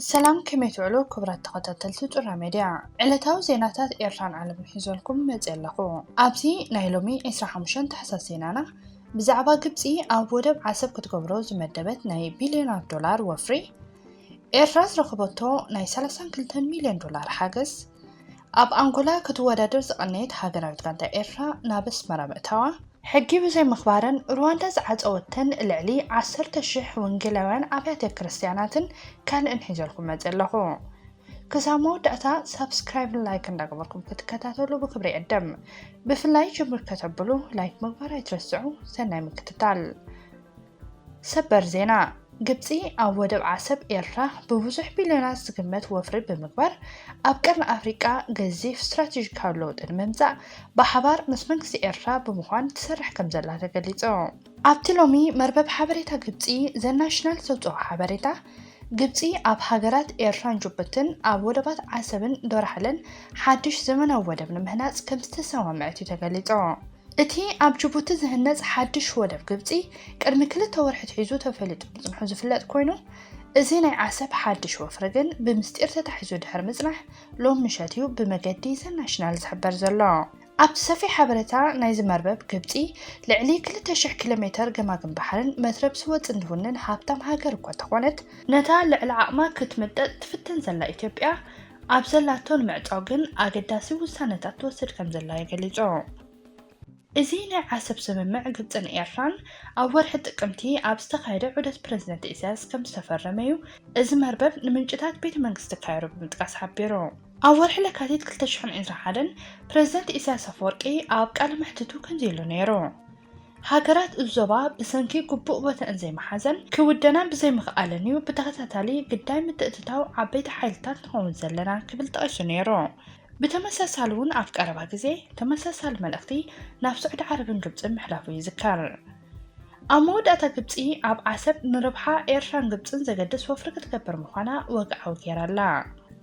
ሰላም ከመይ ትውዕሉ ክብራት ተኸታተልቲ ጩራ ሚድያ ዕለታዊ ዜናታት ኤርትራን ዓለምን ሒዞልኩም መፅእ ኣለኹ። ኣብዚ ናይ ሎሚ 25 ታሕሳስ ዜናና ብዛዕባ ግብፂ ኣብ ወደብ ዓሰብ ክትገብሮ ዝመደበት ናይ ቢልዮናት ዶላር ወፍሪ፣ ኤርትራ ዝረኸበቶ ናይ 32 ሚልዮን ዶላር ሓገዝ፣ ኣብ አንጎላ ክትወዳደር ዝቐነየት ሃገራዊት ጋንታ ኤርትራ ናብ ኣስመራ ምእታዋ፣ ሕጊ ብዘይ ምኽባርን ሩዋንዳ ዝዓፀወተን ልዕሊ 10,000 ወንጌላውያን ኣብያተ ክርስቲያናትን ካልእን ሒዘልኩም መፅእ ኣለኹ። ክሳብ መወዳእታ ሳብስክራይብን ላይክ እንዳገበርኩም ክትከታተሉ ብክብሪ ይዕደም። ብፍላይ ጅምር ከተብሉ ላይክ ምግባር ኣይትረስዑ። ሰናይ ምክትታል። ሰበር ዜና ግብፂ ኣብ ወደብ ዓሰብ ኤርትራ ብብዙሕ ቢልዮናት ዝግመት ወፍሪ ብምግባር ኣብ ቀርኒ ኣፍሪቃ ገዚፍ ስትራቴጂካዊ ለውጢ ንምምፃእ ብሓባር ምስ መንግስቲ ኤርትራ ብምዃን ትሰርሕ ከም ዘላ ተገሊጹ። ኣብቲ ሎሚ መርበብ ሓበሬታ ግብፂ ዘናሽናል ዘውፅኦ ሓበሬታ ግብፂ ኣብ ሃገራት ኤርትራን ጅቡትን ኣብ ወደባት ዓሰብን ዶራሕለን ሓድሽ ዘመናዊ ወደብ ንምህናፅ ከም ዝተሰማምዐት እዩ ተገሊጹ። እቲ ኣብ ጅቡቲ ዝህነፅ ሓድሽ ወደብ ግብፂ ቅድሚ 2 ወርሒ ሒዙ ተፈሊጡ ምጽንሑ ዝፍለጥ ኮይኑ እዚ ናይ ዓሰብ ሓድሽ ወፍሪ ግን ብምስጢር ተታሒዙ ድሕሪ ምጽናሕ ሎም ምሸት እዩ ብመገዲ ዘናሽናል ዝሕበር ዘሎ። ኣብ ሰፊሕ ሓበሬታ ናይ ዝመርበብ ግብፂ ልዕሊ 2,000 ኪሎ ሜትር ገማግም ባሕርን መትረብ ስወፅ እንድውንን ሃብታም ሃገር እኳ ተኾነት ነታ ልዕሊ ዓቕማ ክትምጠጥ ትፍትን ዘላ ኢትዮጵያ ኣብ ዘላቶ ንምዕፃው ግን ኣገዳሲ ውሳነታት ትወስድ ከም ዘላ ይገሊጹ። እዚ ናይ ዓሰብ ስምምዕ ግብፅን ኤርትራን ኣብ ወርሒ ጥቅምቲ ኣብ ዝተኻየደ ዑደት ፕሬዝደንት ኢሳያስ ከም ዝተፈረመ እዩ እዚ መርበብ ንምንጭታት ቤተ መንግስቲ ካይሮ ብምጥቃስ ሓቢሩ። ኣብ ወርሒ ለካቲት 2021 ፕሬዝደንት ኢሳያስ ኣፈወርቂ ኣብ ቃለ መሕትቱ ከምዚ ኢሉ ነይሩ። ሃገራት ዞባ ብሰንኪ ግቡእ ቦታን ዘይመሓዘን ክውደና ብዘይምኽኣለን እዩ ብተኸታታሊ ግዳይ ምትእትታው ዓበይቲ ሓይልታት ንኸውን ዘለና ክብል ጠቂሱ ነይሩ። ብተመሳሳሊ እውን ኣብ ቀረባ ግዜ ተመሳሳሊ መልእኽቲ ናብ ሳዑዲ ዓረብን ግብፅን ምሕላፉ ይዝከር። ኣብ መወዳእታ ግብፂ ኣብ ዓሰብ ንርብሓ ኤርትራን ግብፅን ዘገድስ ወፍሪ ክትገብር ምዃና ወግዓዊ ገይራ ኣላ።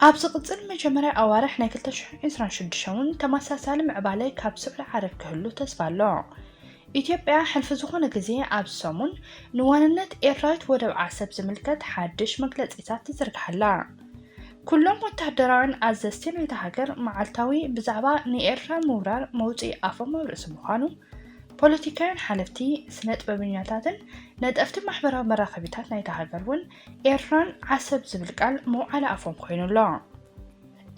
ኣብ ዝቕፅል መጀመርያ ኣዋርሕ ናይ 2026 እውን ተመሳሳሊ ምዕባለ ካብ ሳዑዲ ዓረብ ክህሉ ተስፋ ኣሎ። ኢትዮጵያ ሕልፊ ዝኾነ ግዜ ኣብ ሰሙን ንዋንነት ኤርትራዊት ወደብ ዓሰብ ዝምልከት ሓድሽ መግለፂታት ትዝርግሓላ። ኩሎም ወታደራውያን ኣዘዝቲ ናይታ ሃገር መዓልታዊ ብዛዕባ ንኤርትራ ምውራር መውፅኢ ኣፎም ኣብ ርእሲ ምዃኑ ፖለቲካውያን ሓለፍቲ ስነ ጥበበኛታትን ነጠፍቲ ማሕበራዊ መራኸቢታት ናይታ ሃገር እውን ኤርትራን ዓሰብ ዝብል ቃል መውዓለ ኣፎም ኮይኑ ኣሎ።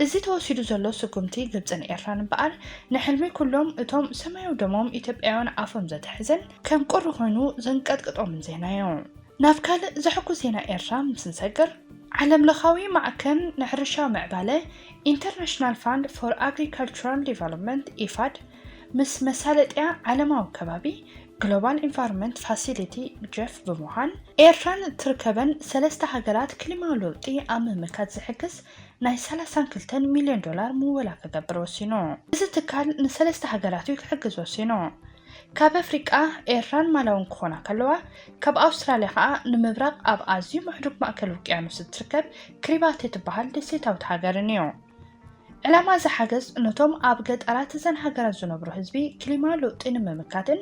እዚ ተወሲዱ ዘሎ ስጉምቲ ግብፅን ኤርትራን እምበኣር ንሕልሚ ኩሎም እቶም ሰማያዊ ደሞም ኢትዮጵያውያን ኣፎም ዘትሕዘን ከም ቁሪ ኮይኑ ዘንቀጥቅጦምን ዜና እዩ። ናብ ካልእ ዘሕጉስ ዜና ኤርትራ ምስ ንሰግር ዓለም ለኻዊ ማዕከን ንሕርሻዊ ምዕባለ ኢንተርናሽናል ፋንድ ፎር ኣግሪካልቸራል ዲቨሎፕመንት ኢፋድ ምስ መሳለጥያ ዓለማዊ ከባቢ ግሎባል ኢንቫይሮንመንት ፋሲሊቲ ጀፍ ብምዃን ኤርትራን ትርከበን 3 ሃገራት ክሊማዊ ለውጢ ኣብ ምምካት ዝሕግዝ ናይ 32 ሚልዮን ዶላር ምውላ ክገብር ወሲኑ። እዚ ትካል ን3 ሃገራት እዩ ክሕግዝ ወሲኑ። ካብ ኣፍሪቃ ኤርትራን ማላውን ክኾና ከለዋ ካብ ኣውስትራልያ ከዓ ንምብራቕ ኣብ ኣዝዩ ምሕዱግ ማእከል ውቅያኖስ እትርከብ ክሪባቲ እትበሃል ደሴታዊት ሃገርን እዩ። ዕላማ እዚ ሓገዝ ነቶም ኣብ ገጠራት እዘን ሃገራት ዝነብሩ ህዝቢ ክሊማዊ ለውጢ ንምምካትን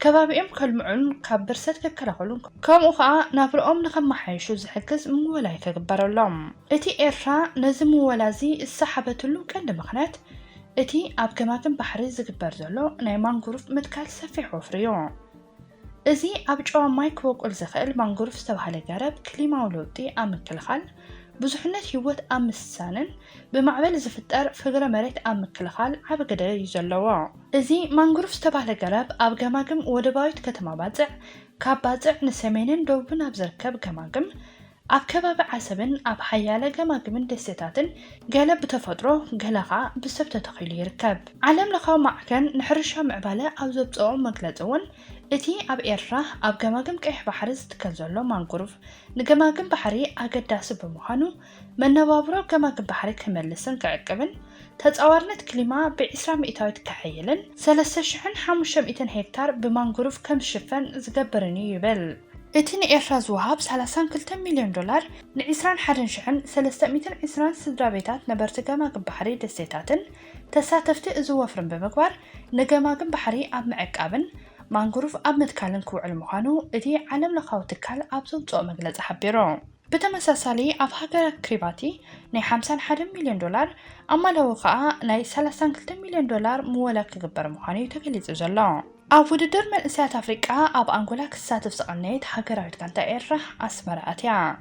ከባቢኦም ከልምዑን ካብ ብርሰት ከከላኸሉን ከምኡ ከዓ ናብርኦም ንኸመሓይሹ ዝሕግዝ ምውላይ ከግበረሎም። እቲ ኤርትራ ነዚ ምውላ እዚ ዝሰሓበትሉ ቀንዲ ምኽንያት እቲ ኣብ ገማግም ባሕሪ ዝግበር ዘሎ ናይ ማንጉሩፍ ምትካል ሰፊሕ ወፍሪ እዩ። እዚ ኣብ ጨዋ ማይ ክበቁል ዝኽእል ማንጉሩፍ ዝተባህለ ገረብ ክሊማዊ ለውጢ ኣብ ምክልኻል ብዙሕነት ህይወት ኣብ ምስሳንን ብማዕበል ዝፍጠር ፍግረ መሬት ኣብ ምክልኻል ዓቢ ግደ እዩ ዘለዎ። እዚ ማንጉሩፍ ዝተባህለ ገረብ ኣብ ገማግም ወደባዊት ከተማ ባፅዕ ካብ ባፅዕ ንሰሜንን ደቡብን ኣብ ዝርከብ ገማግም ኣብ ከባቢ ዓሰብን ኣብ ሓያለ ገማግምን ደሴታትን ገለ ብተፈጥሮ ገለኻ ብሰብ ተተኺሉ ይርከብ። ዓለም ለኻዊ ማዕከን ንሕርሻ ምዕባለ ኣብ ዘብፅኦ መግለፂ እውን እቲ ኣብ ኤርትራ ኣብ ገማግም ቀይሕ ባሕሪ ዝትከል ዘሎ ማንጉሩፍ ንገማግም ባሕሪ ኣገዳሲ ብምዃኑ መነባብሮ ገማግም ባሕሪ ክመልስን ክዕቅብን ተፃዋርነት ክሊማ ብ20 ሚእታዊት ክሕይልን 3,500 ሄክታር ብማንጉሩፍ ከም ዝሽፈን ዝገብርን እዩ ይብል። እቲ ንኤርትራ ዝወሃብ 32 ሚልዮን ዶላር ን21,320 ስድራ ቤታት ነበርቲ ገማግም ባሕሪ ደሴታትን ተሳተፍቲ እዚ ወፍርን ብምግባር ንገማግም ባሕሪ ኣብ ምዕቃብን ማንጉሩፍ ኣብ ምትካልን ክውዕል ምዃኑ እቲ ዓለም ለኻዊ ትካል ኣብ ዘውፅኦ መግለፂ ሓቢሩ። بتمساسالي أف هاجر كريباتي ناي 51 مليون دولار أما لو خاء ناي 32 مليون دولار مولا كجبر مخاني تقليد زلّا أو وددر من إسيات أفريقيا أب أنغولا كساتف سقنيت هاجراويت كانتا إيرا أسمراتيا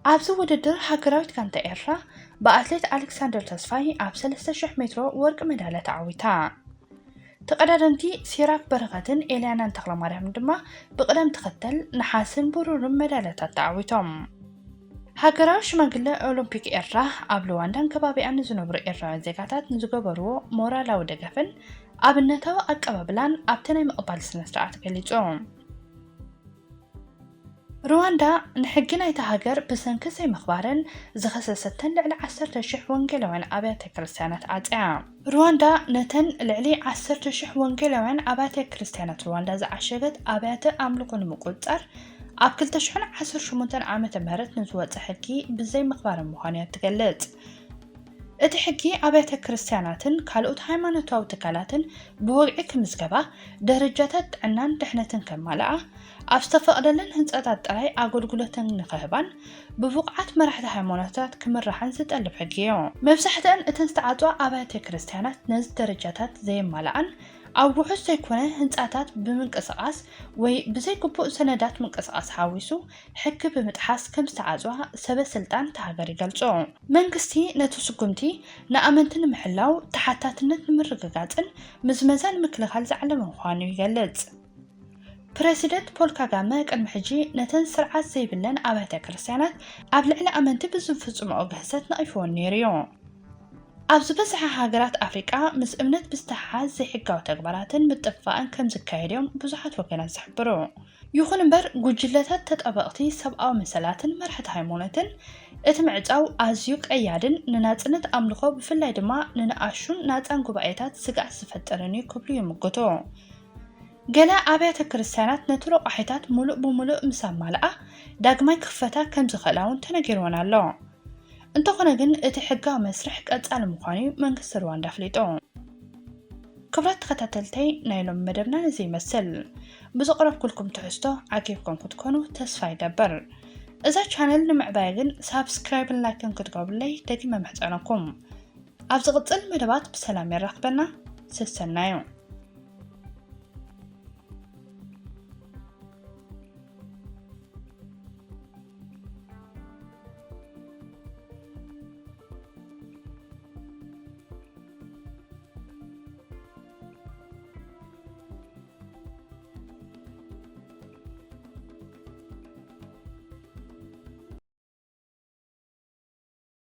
أبزو وددر هاجراويت كانتا إيرا بأتليت ألكسندر تسفاي أب 3,000 مترو ورق مدالة عويتا تقدرنتي سيراك برغتن إليانا انتقل مرهم دما بقدم تختل نحاسن برور مدالة تعويتهم هاجراو شماغلا أولمبيك إيرا أب لواندان كبابي أن زنبر إيرا زيكاتات نزقبرو مورالاو دقفن أبنتاو أكبابلان أبتناي مقبال سنسرعات قليجوهم رواندا نحقنا يتهاجر بسنكسي مخبارن زخصصتن لعلى 10,000 ونجلوان أبيات كريستيانات عادية. رواندا نتن لعلي 10,000 ونجلوان أبيات كريستيانات رواندا زعشقت أبيات أملكون مقدر أبكل تشحن 18 عامة مهرت نزوات حكي بزي مخبار مخانيات تقلت. اتحكي أبيات كريستياناتن كالوت هايمانوتاو تكالاتن بوقعك مزقبة درجاتات عنان تحنتن كمالعة أفستفقدلن هنساتات تراي أقولقلتن نخهبان بفوقعات مرحلة هايمانوتات كمرحان ستقلب حقيو مفسحتن اتنستعاتوا أبيات كريستيانات نز درجاتات زي مالعان أو روحوس تيكونه هنساتات بمنقصقاس وي بزي قبوء سندات منقصقاس حاويسو حك بمتحاس كم استعازوها سبب سلطان تهاجر يقلصو منقستي نتو سقمتي نأمنتن محلاو تحتاتنت مرققاتن مزمزان مكلخال زعلم مخوانو يقلص بريسيدنت بول كاغامي قدم حجي نتن سرعات زي بلن أبيات كريستيانات أبلعنا أمنتي بزنفصم أوغهسات نايفون نيريو أبز بزح هاجرات أفريقيا مس أمنت بستحاز زي حقاو تقبراتن متفقان كم زكايريوم بزحات وكنان سحبرو يخون بر جوجلتات تطبقتي سبقاو مسلاتن مرحة هايمونتن اتمعجاو أزيوك أيادن نناتنت أملخو بفلاي دما ننقاشون ناتان قبائيتات سقع سفترني كبريو مقوتو قلا أبيات كريستيانات نترو أحيتات ملؤ بملؤ مسامالة داقماي كفتا كم زخلاون تنقيرونا اللو انتو خناقن اتي حقاو مسرح قاعد مخاني منكس رواندا فليتو كبرات تختاتلتي نايلوم مدبنا نزي مسل بزقرب كلكم تحستو عاقبكم كتكونو تسفاي دبر إذا channel نمعبايقن سابسكرايب لايكن كتقابلي دايما محتعناكم أبزغطل مدبات بسلام يرقبنا سستنايو